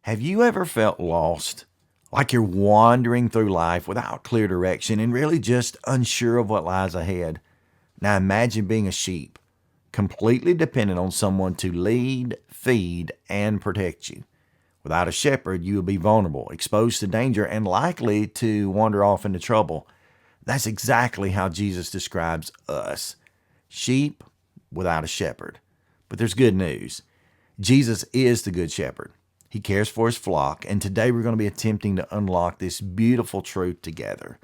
Have you ever felt lost? Like you're wandering through life without clear direction and really just unsure of what lies ahead? Now imagine being a sheep, completely dependent on someone to lead, feed, and protect you. Without a shepherd, you will be vulnerable, exposed to danger, and likely to wander off into trouble. That's exactly how Jesus describes us: sheep without a shepherd. But there's good news. Jesus is the good shepherd. He cares for his flock, and today we're going to be attempting to unlock this beautiful truth together.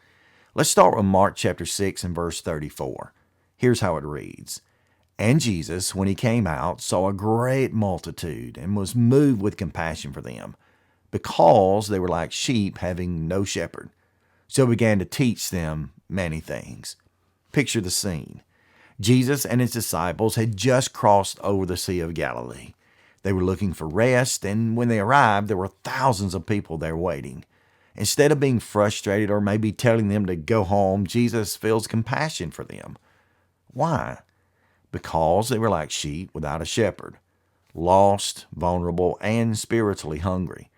Let's start with Mark chapter 6 and verse 34. Here's how it reads. And Jesus, when he came out, saw a great multitude and was moved with compassion for them, because they were like sheep having no shepherd. So he began to teach them many things. Picture the scene. Jesus and his disciples had just crossed over the Sea of Galilee. They were looking for rest, and when they arrived, there were thousands of people there waiting. Instead of being frustrated or maybe telling them to go home, Jesus feels compassion for them. Why? Because they were like sheep without a shepherd, lost, vulnerable, and spiritually hungry.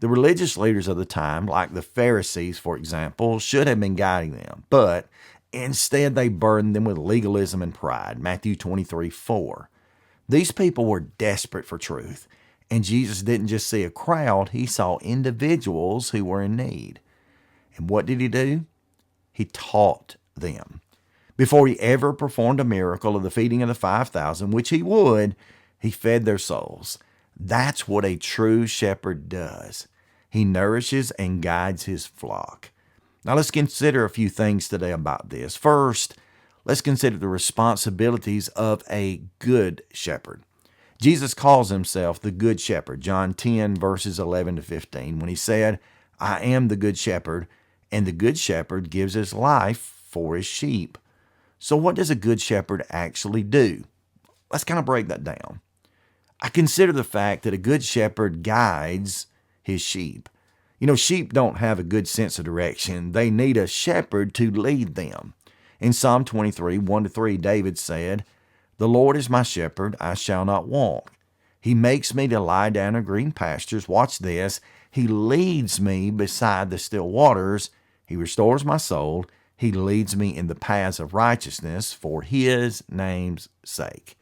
The religious leaders of the time, like the Pharisees, for example, should have been guiding them, but instead they burdened them with legalism and pride. Matthew 23:4. These people were desperate for truth, and Jesus didn't just see a crowd, he saw individuals who were in need. And what did he do? He taught them. Before he ever performed a miracle of the feeding of the 5,000, which he would, he fed their souls. That's what a true shepherd does. He nourishes and guides his flock. Now let's consider a few things today about this. First, let's consider the responsibilities of a good shepherd. Jesus calls himself the good shepherd, John 10, verses 11 to 15, when he said, I am the good shepherd, and the good shepherd gives his life for his sheep. So what does a good shepherd actually do? Let's kind of break that down. I consider the fact that a good shepherd guides his sheep. You know, sheep don't have a good sense of direction. They need a shepherd to lead them. In Psalm 23, 1-3, David said, The Lord is my shepherd, I shall not want. He makes me to lie down in green pastures. Watch this. He leads me beside the still waters. He restores my soul. He leads me in the paths of righteousness for his name's sake.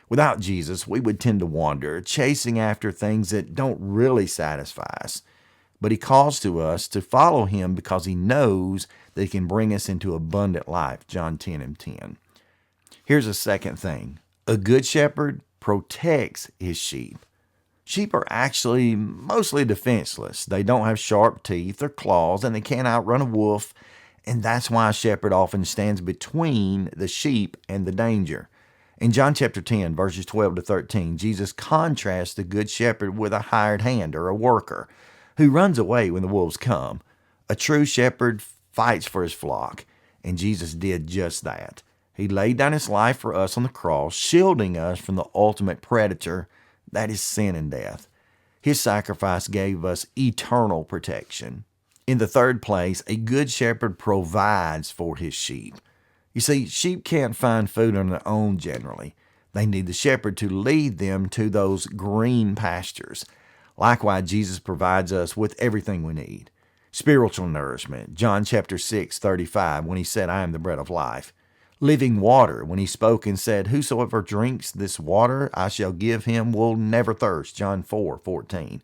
Without Jesus, we would tend to wander, chasing after things that don't really satisfy us. But he calls to us to follow him because he knows that he can bring us into abundant life, John 10 and 10. Here's a second thing. A good shepherd protects his sheep. Sheep are actually mostly defenseless. They don't have sharp teeth or claws, and they can't outrun a wolf. And that's why a shepherd often stands between the sheep and the danger. In John chapter 10, verses 12 to 13, Jesus contrasts the good shepherd with a hired hand or a worker who runs away when the wolves come. A true shepherd fights for his flock, and Jesus did just that. He laid down his life for us on the cross, shielding us from the ultimate predator, that is sin and death. His sacrifice gave us eternal protection. In the third place, a good shepherd provides for his sheep. You see, sheep can't find food on their own generally. They need the shepherd to lead them to those green pastures. Likewise, Jesus provides us with everything we need. Spiritual nourishment, John chapter 6:35, when he said, I am the bread of life. Living water, when he spoke and said, whosoever drinks this water I shall give him will never thirst, John 4:14.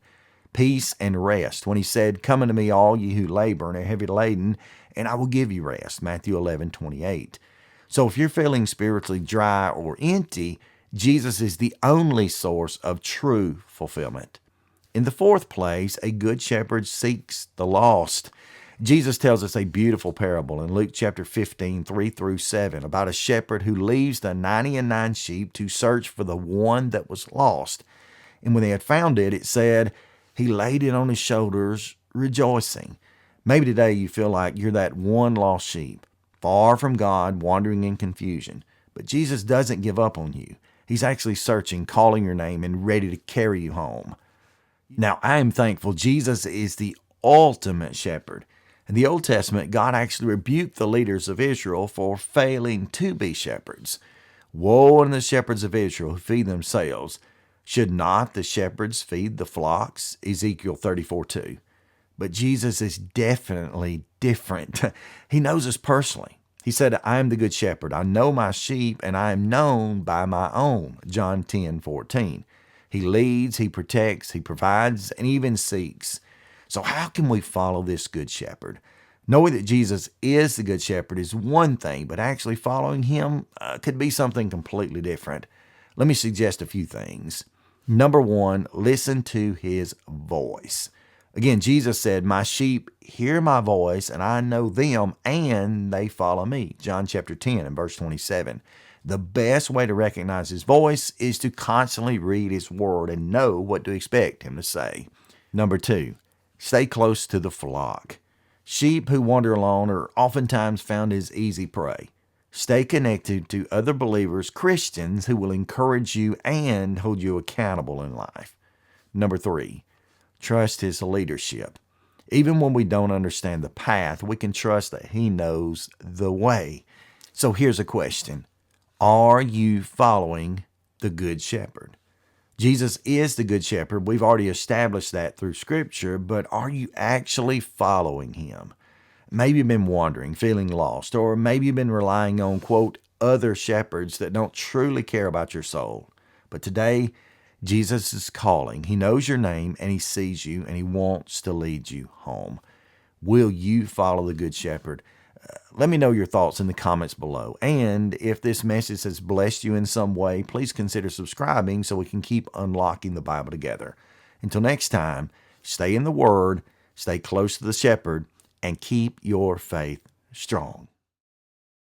Peace and rest, when he said, come unto me all ye who labor and are heavy laden, and I will give you rest, Matthew 11:28. So if you're feeling spiritually dry or empty, Jesus is the only source of true fulfillment. In the fourth place, a good shepherd seeks the lost. Jesus tells us a beautiful parable in Luke chapter 15, 3-7, about a shepherd who leaves the 99 sheep to search for the one that was lost. And when they had found it, it said, he laid it on his shoulders, rejoicing. Maybe today you feel like you're that one lost sheep, far from God, wandering in confusion. But Jesus doesn't give up on you. He's actually searching, calling your name, and ready to carry you home. Now, I am thankful Jesus is the ultimate shepherd. In the Old Testament, God actually rebuked the leaders of Israel for failing to be shepherds. Woe unto the shepherds of Israel who feed themselves. Should not the shepherds feed the flocks? Ezekiel 34:2. But Jesus is definitely different. He knows us personally. He said, I am the good shepherd. I know my sheep, and I am known by my own. John 10:14. He leads, he protects, he provides, and even seeks. So how can we follow this good shepherd? Knowing that Jesus is the good shepherd is one thing, but actually following him could be something completely different. Let me suggest a few things. Number one, listen to his voice. Again, Jesus said, my sheep hear my voice, and I know them, and they follow me. John chapter 10 and verse 27. The best way to recognize his voice is to constantly read his word and know what to expect him to say. Number two, stay close to the flock. Sheep who wander alone are oftentimes found as easy prey. Stay connected to other believers, Christians, who will encourage you and hold you accountable in life. Number three, trust his leadership. Even when we don't understand the path, we can trust that he knows the way. So here's a question. Are you following the Good Shepherd? Jesus is the Good Shepherd. We've already established that through Scripture, but are you actually following him? Maybe you've been wandering, feeling lost, or maybe you've been relying on, quote, other shepherds that don't truly care about your soul. But today, Jesus is calling. He knows your name, and he sees you, and he wants to lead you home. Will you follow the Good Shepherd? Let me know your thoughts in the comments below. And if this message has blessed you in some way, please consider subscribing so we can keep unlocking the Bible together. Until next time, stay in the Word, stay close to the Shepherd, and keep your faith strong.